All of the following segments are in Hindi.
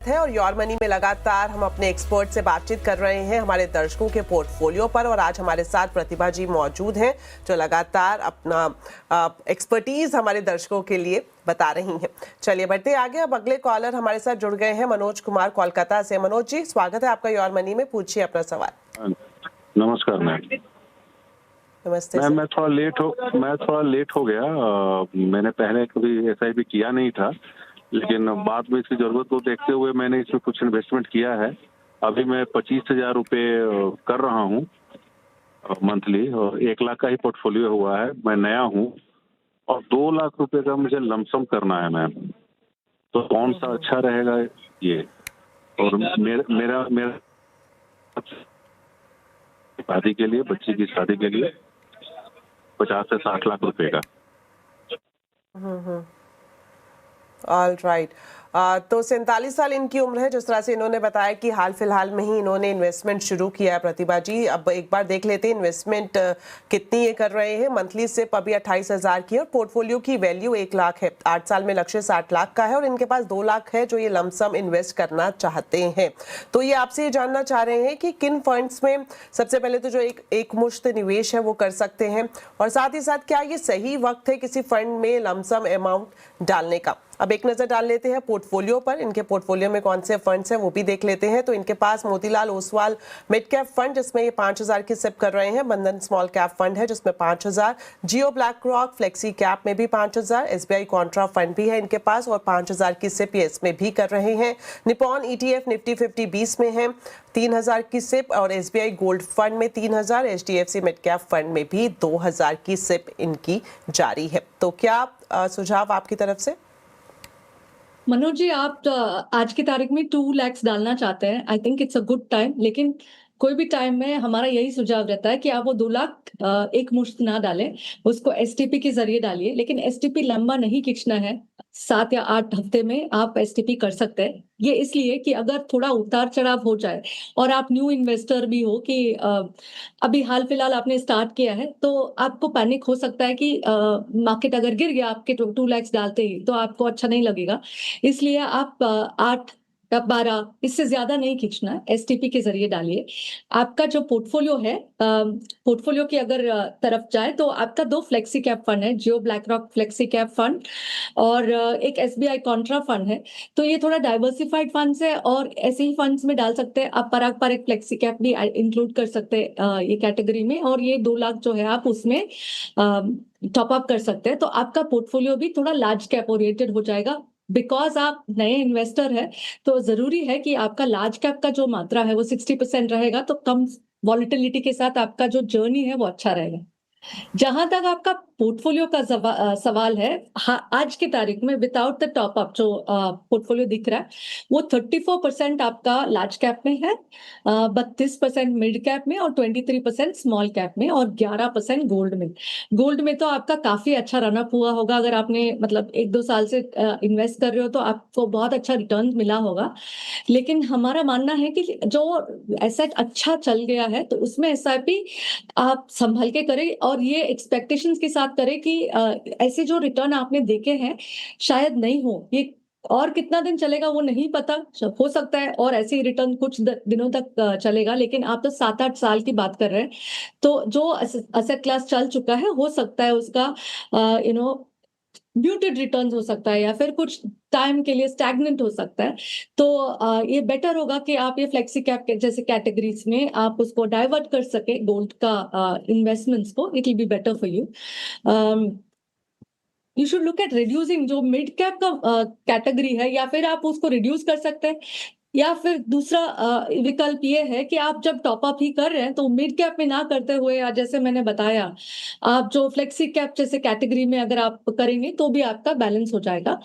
है और योर मनी में लगातार हम अपने एक्सपर्ट से बातचीत कर रहे हैं हमारे दर्शकों के पोर्टफोलियो पर। और आज हमारे साथ प्रतिभा जी मौजूद हैं जो लगातार अपना एक्सपर्टीज हमारे दर्शकों के लिए बता रही हैं। चलिए बढ़ते आगे। अब अगले कॉलर हमारे साथ जुड़ गए हैं मनोज कुमार कोलकाता से। मनोज जी, स्वागत है आपका योर मनी में, पूछिए अपना सवाल। नमस्कार मैम। नमस्ते मैम, मैं थोड़ा लेट हो गया। मैंने पहले कभी एसआईपी किया नहीं था, लेकिन बाद में इसकी जरूरत को देखते हुए मैंने इसमें कुछ इन्वेस्टमेंट किया है। अभी मैं 25,000 रुपये कर रहा हूँ मंथली, और 1 लाख का ही पोर्टफोलियो हुआ है। मैं नया हूँ और 2 लाख रुपए का मुझे लमसम करना है मैम। तो कौन सा अच्छा रहेगा ये? और मेरा शादी के लिए, बच्ची की शादी के लिए 50 से 60 लाख रुपए का। All right. तो 47 साल इनकी उम्र है। जिस तरह से इन्होंने बताया कि हाल फिलहाल में ही इन्होंने इन्वेस्टमेंट शुरू किया है। प्रतिभा जी, अब एक बार देख लेते हैं इन्वेस्टमेंट कितनी ये कर रहे हैं। मंथली सिप अभी 28,000 की है और पोर्टफोलियो की वैल्यू 1 लाख है। 8 साल में लक्ष्य 60 लाख का है और इनके पास 2 लाख है जो ये लमसम इन्वेस्ट करना चाहते हैं। तो ये आपसे ये जानना चाह रहे हैं कि किन फंड्स में सबसे पहले तो जो एक मुश्त निवेश है वो कर सकते हैं, और साथ ही साथ क्या ये सही वक्त है किसी फंड में लमसम अमाउंट डालने का। अब एक नजर डाल लेते हैं पोर्टफोलियो पर। इनके पोर्टफोलियो में कौन से फंड्स हैं वो भी देख लेते हैं। तो इनके पास Motilal Oswal mid cap fund जिसमें ये 5,000 की सिप कर रहे हैं, बंधन स्मॉल कैप फंड है जिसमें 5,000, जियो ब्लैक रॉक फ्लेक्सी कैप में भी 5,000, एसबीआई कॉन्ट्रा फंड भी है इनके पास और 5,000 की सिप ये इसमें भी कर रहे हैं। निपॉन ईटीएफ निफ्टी 50 20 में है 3,000 की सिप, और एसबीआई गोल्ड फंड में 3,000, एचडीएफसी मिड कैप फंड में भी 2,000 की सिप इनकी जारी है। तो क्या सुझाव आपकी तरफ से? मनोज जी, आप आज की तारीख में 2 लाख डालना चाहते हैं, I think it's a good time. लेकिन कोई भी टाइम में हमारा यही सुझाव रहता है कि आप वो 2 लाख एक मुश्त ना डालें, उसको एसटीपी के जरिए डालिए। लेकिन एसटीपी लंबा नहीं खींचना है, 7 या 8 हफ्ते में आप एसटीपी कर सकते हैं। ये इसलिए कि अगर थोड़ा उतार चढ़ाव हो जाए और आप न्यू इन्वेस्टर भी हो कि अभी हाल फिलहाल आपने स्टार्ट किया है, तो आपको पैनिक हो सकता है कि मार्केट अगर गिर गया आपके 2 लाख डालते ही, तो आपको अच्छा नहीं लगेगा। इसलिए आप 8 या 12 इससे ज्यादा नहीं खींचना है, एसटीपी के जरिए डालिए। आपका जो पोर्टफोलियो है, पोर्टफोलियो की अगर तरफ जाए तो आपका 2 फ्लेक्सी कैप फंड है, Jio BlackRock flexi cap fund और एक एसबीआई कॉन्ट्रा फंड है। तो ये थोड़ा डाइवर्सिफाइड फंड्स है और ऐसे ही फंड्स में डाल सकते हैं आप। पराग पर एक फ्लेक्सी कैप भी इंक्लूड कर सकते हैं ये कैटेगरी में, और ये 2 लाख जो है आप उसमें टॉप अप कर सकते हैं। तो आपका पोर्टफोलियो भी थोड़ा लार्ज कैप ओरिएंटेड हो जाएगा। बिकॉज आप नए इन्वेस्टर है तो जरूरी है कि आपका लार्ज कैप का जो मात्रा है वो 60% रहेगा, तो कम वॉलिटिलिटी के साथ आपका जो जर्नी है वो अच्छा रहेगा। जहां तक आपका पोर्टफोलियो का सवाल है, आज की तारीख में विदाउट द टॉप अप जो पोर्टफोलियो दिख रहा है वो 34% आपका लार्ज कैप में है, 32% मिड कैप में और 23% स्मॉल कैप में और 11% गोल्ड में। गोल्ड में तो आपका काफी अच्छा रनअप हुआ होगा। अगर आपने मतलब 1-2 साल से इन्वेस्ट कर रहे हो तो आपको बहुत अच्छा रिटर्न मिला होगा। लेकिन हमारा मानना है कि जो एसेट अच्छा चल गया है तो उसमें एसआईपी आप संभल के करें और ये एक्सपेक्टेशंस के साथ करें कि ऐसे जो रिटर्न आपने देखे हैं शायद नहीं हो। ये और कितना दिन चलेगा वो नहीं पता, हो सकता है और ऐसे ही रिटर्न कुछ दिनों तक चलेगा। लेकिन आप तो 7-8 साल की बात कर रहे हैं, तो जो एसेट क्लास चल चुका है हो सकता है उसका म्यूटेड रिटर्न्स हो सकता है या फिर कुछ टाइम के लिए स्टैग्नेंट हो सकता है। तो ये बेटर होगा कि आप ये फ्लेक्सी कैप जैसे कैटेगरीज में आप उसको डाइवर्ट कर सके गोल्ड का इन्वेस्टमेंट्स को। It will be better for you. You should look at reducing जो मिड कैप का कैटेगरी है, या फिर आप उसको रिड्यूस कर सकते हैं, या फिर दूसरा विकल्प ये है कि आप जब टॉप अप ही कर रहे हैं तो मिड कैप में ना करते हुए, या जैसे मैंने बताया आप जो फ्लेक्सी कैप जैसे कैटेगरी में अगर आप करेंगे तो भी आपका बैलेंस हो जाएगा।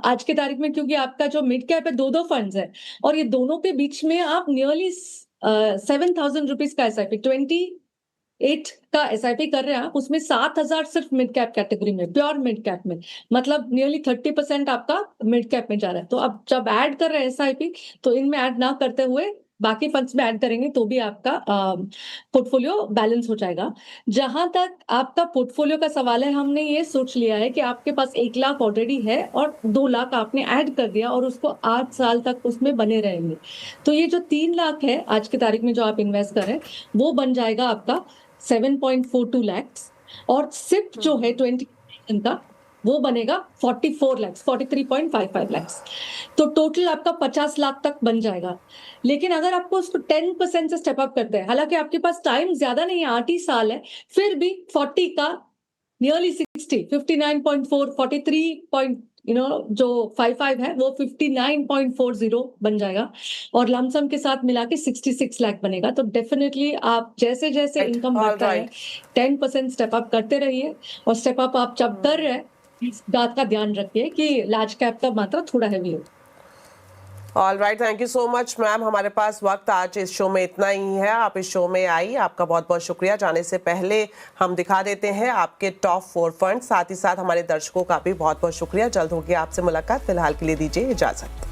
आज की तारीख में क्योंकि आपका जो मिड कैप है 2 फंड्स है और ये दोनों के बीच में आप नियरली 7,000 रुपीज का एसआईपी 28 का एसआईपी कर रहे हैं आप, उसमें 7,000 सिर्फ मिड कैप कैटेगरी में, प्योर मिड कैप में, मतलब नियरली 30% आपका मिड कैप में जा रहा है। तो अब जब ऐड कर रहे हैं एसआईपी तो इनमें ऐड ना करते हुए बाकी फंड्स में ऐड करेंगे तो भी आपका पोर्टफोलियो बैलेंस हो जाएगा। जहां तक आपका पोर्टफोलियो का सवाल है, हमने ये सोच लिया है कि आपके पास 1 लाख ऑलरेडी है और 2 लाख आपने ऐड कर दिया और उसको 8 साल तक उसमें बने रहेंगे। तो ये जो 3 लाख है आज की तारीख में जो आप इन्वेस्ट कर रहे हैं, वो बन जाएगा आपका 7.42 लैक्स, और सिप जो है 20% का वो बनेगा 44 लैक्स, 43.55 लैक्स। तो टोटल आपका 50 लाख तक बन जाएगा। लेकिन अगर आपको उसको 10% से स्टेप अप करते हैं, हालांकि आपके पास टाइम ज्यादा नहीं है, 8 ही साल है, फिर भी 40 का नियरली 60, 59.4, 43 जो 55 है वो 59.40 बन जाएगा, और लमसम के साथ मिला के 66 लाख बनेगा। तो डेफिनेटली आप जैसे जैसे इनकम बढ़ता है 10% स्टेप अप करते रहिए, और स्टेप अप आप जब कर रहे हैं इस बात का ध्यान रखिए कि लार्ज कैप का मात्रा थोड़ा हैवी हो। All right, thank you so much ma'am. हमारे पास वक्त आज इस शो में इतना ही है। आप इस शो में आई, आपका बहुत बहुत शुक्रिया। जाने से पहले हम दिखा देते हैं आपके टॉप 4 फंड, साथ ही साथ हमारे दर्शकों का भी बहुत बहुत शुक्रिया। जल्द होगी आपसे मुलाकात, फिलहाल के लिए दीजिए इजाजत।